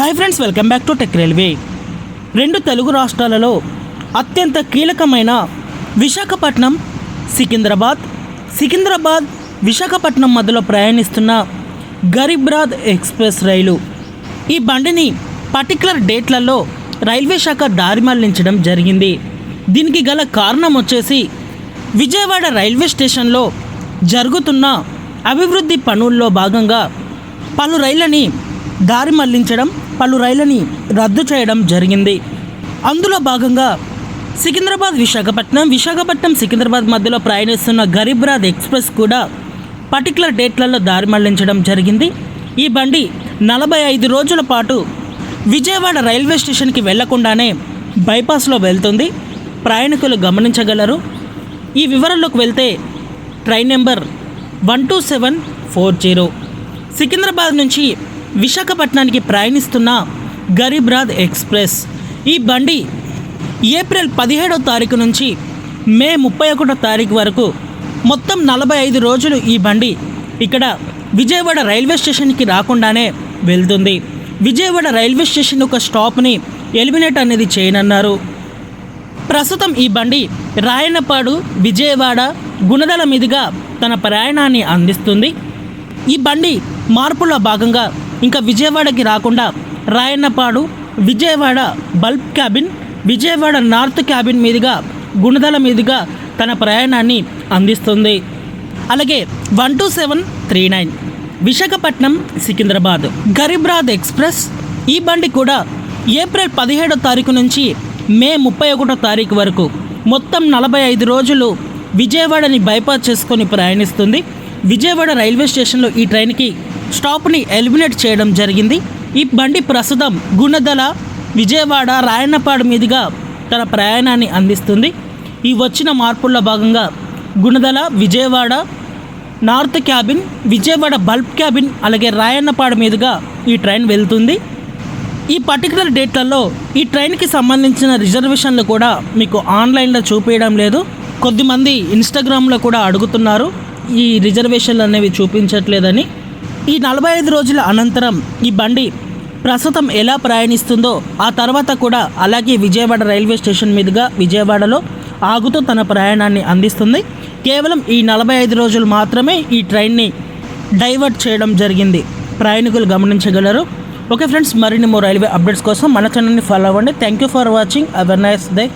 Hi friends, welcome back to tech railway. రెండు తెలుగు రాష్ట్రాలలో అత్యంత కీలకమైన విశాఖపట్నం సికింద్రాబాద్ విశాఖపట్నం మధ్యలో ప్రయాణిస్తున్న గరీబ్ రాథ్ ఎక్స్ప్రెస్ రైలు. ఈ బండిని పర్టికులర్ డేట్లలో రైల్వే శాఖ దారి మళ్లించడం జరిగింది. దీనికి గల కారణం వచ్చేసి విజయవాడ రైల్వే స్టేషన్లో జరుగుతున్న అభివృద్ధి పనుల్లో భాగంగా పలు రైళ్ళని దారి మళ్లించడం, పలు రైళ్ళని రద్దు చేయడం జరిగింది. అందులో భాగంగా విశాఖపట్నం సికింద్రాబాద్ మధ్యలో ప్రయాణిస్తున్న గరీబ్ రాథ్ ఎక్స్ప్రెస్ కూడా పర్టికులర్ డేట్లలో దారి మళ్లించడం జరిగింది. ఈ బండి 45 రోజుల పాటు విజయవాడ రైల్వే స్టేషన్కి వెళ్లకుండానే బైపాస్లో వెళ్తుంది. ప్రయాణికులు గమనించగలరు. ఈ వివరాల్లోకి వెళ్తే ట్రైన్ నెంబర్ 12740 సికింద్రాబాద్ నుంచి విశాఖపట్నానికి ప్రయాణిస్తున్న గరీబ్ రాథ్ ఎక్స్ప్రెస్. ఈ బండి ఏప్రిల్ 17వ తారీఖు నుంచి మే 31వ తారీఖు వరకు మొత్తం 45 రోజులు ఈ బండి ఇక్కడ విజయవాడ రైల్వే స్టేషన్కి రాకుండానే వెళ్తుంది. విజయవాడ రైల్వే స్టేషన్ ఒక స్టాప్ని ఎలిమినేట్ అనేది చేయనున్నారు. ప్రస్తుతం ఈ బండి రాయనపాడు, విజయవాడ, గుణదల మీదుగా తన ప్రయాణాన్ని అందిస్తుంది. ఈ బండి మార్పులో భాగంగా ఇంకా విజయవాడకి రాకుండా Rayanapadu, Vijayawada bulb cabin, Vijayawada north cabin మీదుగా గుణదల మీదుగా తన ప్రయాణాన్ని అందిస్తుంది. అలాగే 12739 విశాఖపట్నం సికింద్రాబాద్ గరీబ్ రాథ్ ఎక్స్ప్రెస్. ఈ బండి కూడా ఏప్రిల్ 17వ తారీఖు నుంచి మే 31వ తారీఖు వరకు మొత్తం 45 రోజులు విజయవాడని బైపాస్ చేసుకొని ప్రయాణిస్తుంది. విజయవాడ రైల్వే స్టేషన్లో ఈ ట్రైన్కి స్టాప్ని ఎలిమినేట్ చేయడం జరిగింది. ఈ బండి ప్రస్తుతం గుణదల, విజయవాడ, రాయన్నపాడు మీదుగా తన ప్రయాణాన్ని అందిస్తుంది. ఈ వచ్చిన మార్పుల్లో భాగంగా Gunadala, Vijayawada north cabin, Vijayawada bulb cabin, అలాగే రాయన్నపాడు మీదుగా ఈ ట్రైన్ వెళ్తుంది. ఈ పర్టికులర్ డేట్లలో ఈ ట్రైన్కి సంబంధించిన రిజర్వేషన్లు కూడా మీకు ఆన్లైన్లో చూపించడం లేదు. కొద్దిమంది ఇన్స్టాగ్రామ్లో కూడా అడుగుతున్నారు ఈ రిజర్వేషన్లు అనేవి చూపించట్లేదని. ఈ 45 రోజుల అనంతరం ఈ బండి ప్రస్తుతం ఎలా ప్రయాణిస్తుందో ఆ తర్వాత కూడా అలాగే విజయవాడ రైల్వే స్టేషన్ మీదుగా విజయవాడలో ఆగుతూ తన ప్రయాణాన్ని అందిస్తుంది. కేవలం ఈ 45 రోజులు మాత్రమే ఈ ట్రైన్ని డైవర్ట్ చేయడం జరిగింది. ప్రయాణికులు గమనించగలరు. ఓకే ఫ్రెండ్స్, మరిన్ని రైల్వే అప్డేట్స్ కోసం మన ఛానల్ని ఫాలో అవ్వండి. Thank you for watching. Have a nice day.